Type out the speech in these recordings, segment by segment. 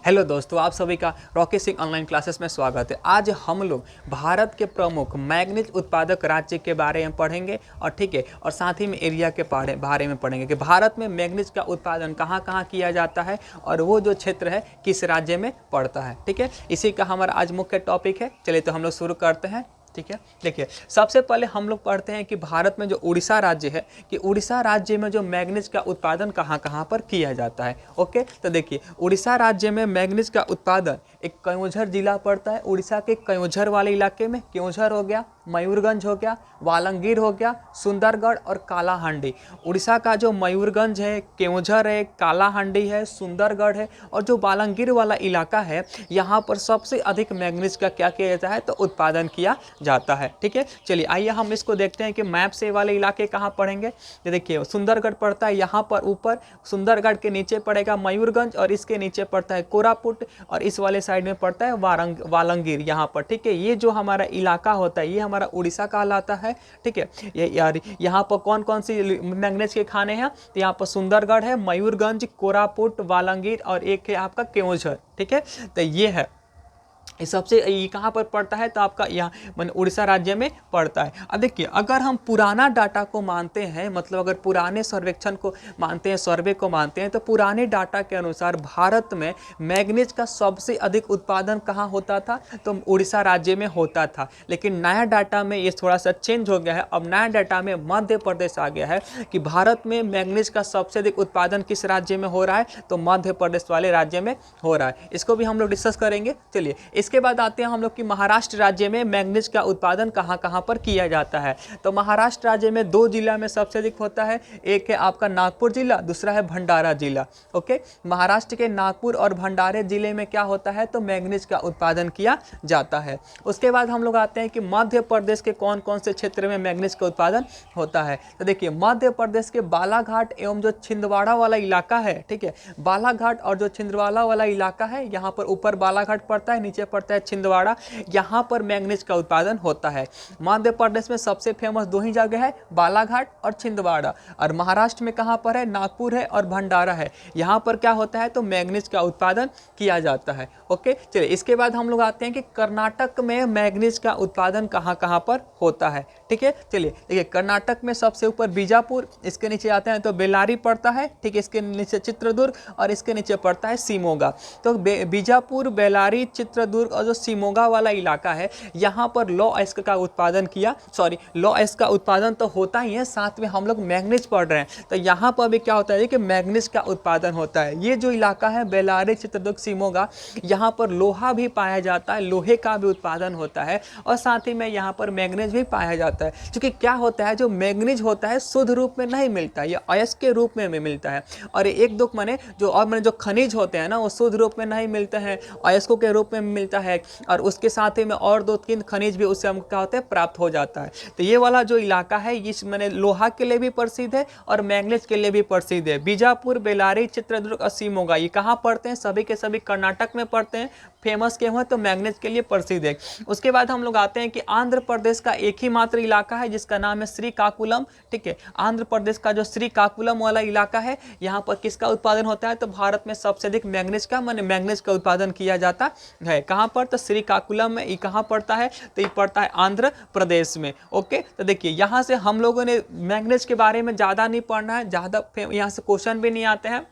Hello दोस्तों, आप सभी का रॉकी सिंह ऑनलाइन क्लासेस में स्वागत है। आज हम लोग भारत के प्रमुख मैग्नीज उत्पादक राज्य के बारे में पढ़ेंगे और ठीक है, और साथ ही में एरिया के बारे में पढ़ेंगे कि भारत में मैग्नीज का उत्पादन कहाँ कहाँ किया जाता है और वो जो क्षेत्र है किस राज्य में पड़ता है। ठीक है, इसी का हमारा आज मुख्य टॉपिक है। चलिए तो हम लोग शुरू करते हैं। ठीक है, देखिए सबसे पहले हम लोग पढ़ते हैं कि भारत में जो उड़ीसा राज्य है कि उड़ीसा राज्य में जो मैग्नीज का उत्पादन कहाँ कहाँ पर किया जाता है। ओके, तो देखिए उड़ीसा राज्य में मैग्नीज का उत्पादन एक केओंझर जिला पड़ता है। उड़ीसा के केओंझर वाले इलाके में, केओंझर हो गया, मयूरगंज हो गया, वालंगीर हो गया, सुंदरगढ़ और कालाहांडी। उड़ीसा का जो मयूरगंज है, केओंझर है, कालाहांडी है, सुंदरगढ़ है और जो वालंगीर वाला इलाका है, यहाँ पर सबसे अधिक मैग्नीज का क्या किया जाता है तो उत्पादन किया जाता है। ठीक है, चलिए आइए हम इसको देखते हैं कि मैप से वाले इलाके कहाँ पड़ेंगे। ये देखिए सुंदरगढ़ पड़ता है यहाँ पर ऊपर, सुंदरगढ़ के नीचे पड़ेगा मयूरगंज और इसके नीचे पड़ता है कोरापुट और इस वाले साइड में पड़ता है वालंगीर यहाँ पर। ठीक है, ये जो हमारा इलाका होता है ये हमारा उड़ीसा कहलाता है। ठीक है, ये यार यहाँ पर कौन कौन सी मैग्नीज के खाने हैं तो यहाँ पर सुंदरगढ़ है, मयूरगंज, कोरापुट, वालंगीर और एक है आपका केओंझर। ठीक है, तो ये है ये सबसे ये कहाँ पर पड़ता है तो आपका यहाँ मान उड़ीसा राज्य में पड़ता है। अब देखिए अगर हम पुराना डाटा को मानते हैं, मतलब अगर पुराने सर्वेक्षण को मानते हैं, सर्वे को मानते हैं, तो पुराने डाटा के अनुसार भारत में मैग्नीज का सबसे अधिक उत्पादन कहाँ होता था तो उड़ीसा राज्य में होता था। लेकिन नया डाटा में ये थोड़ा सा चेंज हो गया है। अब नया डाटा में मध्य प्रदेश आ गया है कि भारत में मैग्नीज का सबसे अधिक उत्पादन किस राज्य में हो रहा है तो मध्य प्रदेश वाले राज्य में हो रहा है। इसको भी हम लोग डिस्कस करेंगे। चलिए इसके बाद आते हैं हम लोग कि महाराष्ट्र राज्य में मैग्नीज का उत्पादन कहाँ कहाँ पर किया जाता है। तो महाराष्ट्र राज्य में दो जिला में सबसे अधिक होता है, एक है आपका नागपुर जिला, दूसरा है भंडारा जिला। ओके, महाराष्ट्र के नागपुर और भंडारे जिले में क्या होता है तो मैग्नीज का उत्पादन किया जाता है। उसके बाद हम लोग आते हैं कि मध्य प्रदेश के कौन कौन से क्षेत्र में मैग्नीज का उत्पादन होता है। तो देखिए मध्य प्रदेश के बालाघाट एवं जो छिंदवाड़ा वाला इलाका है, ठीक है, बालाघाट और जो छिंदवाड़ा वाला इलाका है, यहाँ पर ऊपर बालाघाट पड़ता है, नीचे पड़ता है छिंदवाड़ा, यहाँ पर मैग्नीज का उत्पादन होता है। मध्य प्रदेश में सबसे फेमस दो ही जगह है, बालाघाट और छिंदवाड़ा, और महाराष्ट्र में कहाँ पर है, नागपुर है और भंडारा है, यहाँ पर क्या होता है तो मैग्नीज का उत्पादन किया जाता है। ओके, चलिए इसके बाद हम लोग आते हैं कि कर्नाटक में मैग्नीज का उत्पादन कहाँ कहाँ पर होता है। ठीक है, चलिए देखिए कर्नाटक में सबसे ऊपर बीजापुर, इसके नीचे आते हैं तो बेल्लारी पड़ता है, ठीक है, इसके नीचे चित्रदुर्ग और इसके नीचे पड़ता है शिमोगा। तो बीजापुर, बेल्लारी, चित्रदुर्ग और जो शिमोगा वाला इलाका है यहाँ पर लौ अयस्क का उत्पादन किया, लौ अयस्क का उत्पादन तो होता ही है, साथ में हम लोग मैग्नीज पढ़ रहे हैं तो यहाँ पर भी क्या होता है कि मैग्नीज का उत्पादन होता है। ये जो इलाका है बेल्लारी, चित्रदुर्ग, शिमोगा, यहाँ पर लोहा भी पाया जाता है, लोहे का भी उत्पादन होता है और साथ ही में यहाँ पर मैग्नीज भी पाया जाता है। क्योंकि क्या होता है जो मैग्नीज होता है शुद्ध रूप में नहीं मिलता, ये अयस्क के रूप में मिलता है, और एक दो जो खनिज होते हैं ना वो शुद्ध रूप में नहीं मिलते हैं, अयस्कों के रूप में मिलता है, और उसके साथ ही में और दो तीन खनिज भी उससे हमको क्या होता है प्राप्त हो जाता है। तो ये वाला जो इलाका है इस लोहा के लिए भी प्रसिद्ध है और मैग्नीज के लिए भी प्रसिद्ध है। बीजापुर, बेल्लारी, चित्रदुर्ग और शिमोगा ये कहाँ पड़ते हैं, सभी के सभी कर्नाटक में पड़ते हैं। फेमस क्यों है तो मैग्नीज के लिए प्रसिद्ध है। उसके बाद हम लोग आते हैं कि आंध्र प्रदेश का एक ही मात्र इलाका है जिसका नाम है श्रीकाकुलम। ठीक है, आंध्र प्रदेश का जो श्रीकाकुलम वाला इलाका है यहाँ पर किसका उत्पादन होता है तो भारत में सबसे अधिक मैग्नीज का उत्पादन किया जाता है। कहाँ पर तो श्रीकाकुलम में। ये कहाँ पड़ता है तो ये पड़ता है आंध्र प्रदेश में। ओके, तो देखिए यहाँ से हम लोगों ने मैग्नीज के बारे में ज़्यादा नहीं पढ़ना है, ज़्यादा यहाँ से क्वेश्चन भी नहीं आते हैं।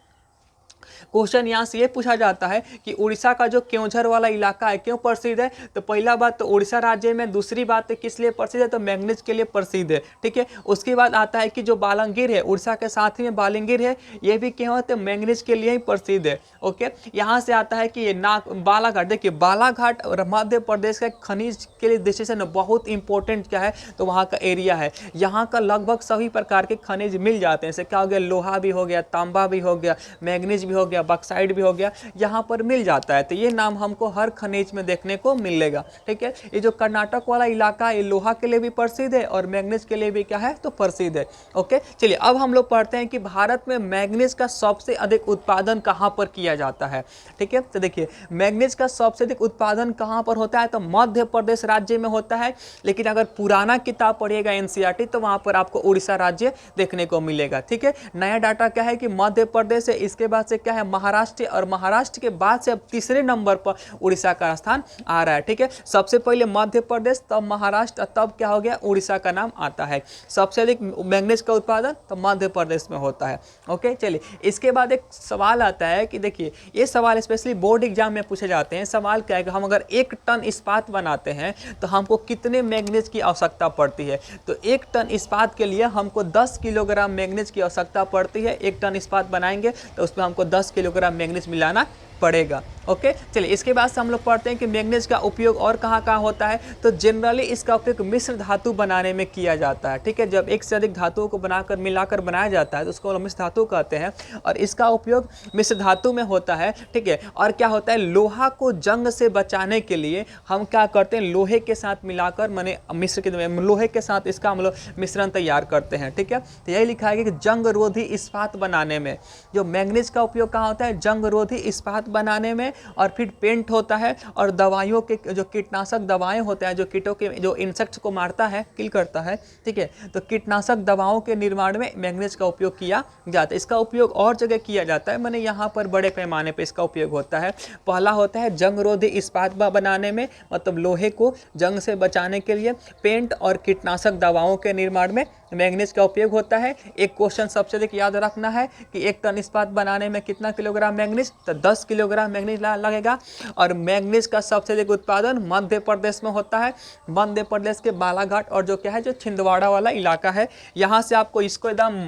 क्वेश्चन यहाँ से ये पूछा जाता है कि उड़ीसा का जो केओंझर वाला इलाका है क्यों प्रसिद्ध है तो पहला बात तो उड़ीसा राज्य में, दूसरी बात तो किस लिए प्रसिद्ध है तो मैग्नीज के लिए प्रसिद्ध है। ठीक है, उसके बाद आता है कि जो बालंगीर है, उड़ीसा के साथ ही में बालंगीर है, ये भी क्यों है तो मैग्नीज के लिए ही प्रसिद्ध है। ओके, यहाँ से आता है कि ये बालाघाट, देखिए बालाघाट और मध्य प्रदेश का खनिज के लिए दृष्टि से बहुत इंपॉर्टेंट क्या है तो वहाँ का एरिया है। यहाँ का लगभग सभी प्रकार के खनिज मिल जाते हैं, जैसे क्या हो गया लोहा भी हो गया, तांबा भी हो गया, मैग्नीज भी हो गया, बक्साइड भी हो गया, यहाँ पर मिल जाता है। तो ये नाम हमको हर खनिज में देखने को मिलेगा। ठीक है, ये जो कर्नाटक वाला इलाका है ये लोहा के लिए भी प्रसिद्ध है और मैग्नीज के लिए भी क्या है तो प्रसिद्ध है। ओके, चलिए अब हम लोग पढ़ते हैं कि भारत में मैग्नीज का सबसे अधिक उत्पादन कहाँ पर किया जाता है। ठीक है, तो देखिए मैग्नीज का सबसे अधिक उत्पादन कहाँ पर होता है तो मध्य प्रदेश राज्य में होता है। लेकिन अगर पुराना किताब पढ़िएगा एनसीईआरटी तो वहाँ पर आपको उड़ीसा राज्य देखने को मिलेगा। ठीक है, नया डाटा क्या है कि मध्य प्रदेश है, इसके बाद से क्या है महाराष्ट्र, और महाराष्ट्र के बाद से अब तीसरे नंबर पर उड़ीसा का स्थान आ रहा है। ठीक है, सबसे पहले मध्य प्रदेश, तब महाराष्ट्र, तब क्या हो गया उड़ीसा का नाम आता है। सबसे अधिक मैंगनीज का उत्पादन तो मध्य प्रदेश में होता है। ओके, चलिए इसके बाद एक सवाल आता है कि देखिए ये सवाल स्पेशली बोर्ड एग्जाम में पूछे जाते हैं। सवाल क्या है कि हम अगर 1 टन इस्पात बनाते हैं तो हमको कितने मैंगनीज की आवश्यकता पड़ती है। तो 1 टन इस्पात के लिए हमको 10 किलोग्राम मैंगनीज की आवश्यकता पड़ती है। 1 टन इस्पात बनाएंगे तो उसमें हमको 10 किलोग्राम मैंगनीज मिलाना पड़ेगा। ओके, चलिए इसके बाद से हम लोग पढ़ते हैं कि मैंगनीज का उपयोग और कहाँ कहाँ होता है। तो जनरली इसका उपयोग मिश्र धातु बनाने में किया जाता है। ठीक है, जब एक से अधिक धातुओं को बनाकर मिलाकर बनाया जाता है तो उसको मिश्र धातु कहते हैं, और इसका उपयोग मिश्र धातु में होता है। ठीक है, और क्या होता है लोहा को जंग से बचाने के लिए हम क्या करते हैं लोहे के साथ मिलाकर माने मिश्र के लोहे के साथ इसका हम लोग मिश्रण तैयार करते हैं। ठीक है, तो यही लिखा है कि जंग रोधी इस्पात बनाने में जो मैंगनीज का उपयोग कहाँ होता है जंग रोधी इस्पात बनाने में, और फिर पेंट होता है, और दवाइयों के जो कीटनाशक दवाएं होते हैं जो कीटों के जो इंसेक्ट्स को मारता है किल करता है। ठीक है, तो कीटनाशक दवाओं के निर्माण में मैंगनीज का उपयोग किया जाता है। इसका उपयोग और जगह किया जाता है, मैंने यहाँ पर बड़े पैमाने पर इसका उपयोग होता है। पहला होता है जंग रोधी इस्पात बनाने में, मतलब लोहे को जंग से बचाने के लिए। पेंट और कीटनाशक दवाओं के निर्माण में मैंगनीज का उपयोग होता है। एक क्वेश्चन सबसे अधिक याद रखना है कि 1 टन इस्पात बनाने में कितना किलोग्राम मैंगनीज, तो 10 किलोग्राम मैंगनीज लगेगा। और मैंगनीज का सबसे अधिक उत्पादन मध्य प्रदेश में होता है। मध्य प्रदेश के बालाघाट और जो क्या है जो छिंदवाड़ा वाला इलाका है, यहाँ से आपको इसको एकदम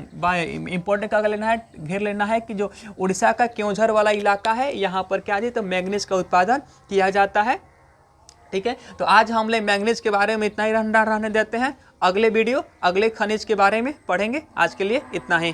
इंपॉर्टेंट क्या लेना है घेर लेना है कि जो उड़ीसा का केवझर वाला इलाका है यहाँ पर क्या जी तो मैंगनीज का उत्पादन किया जाता है। ठीक है, तो आज हम लोग मैंगनीज के बारे में इतना ही रहने देते हैं। अगले वीडियो अगले खनिज के बारे में पढ़ेंगे। आज के लिए इतना ही।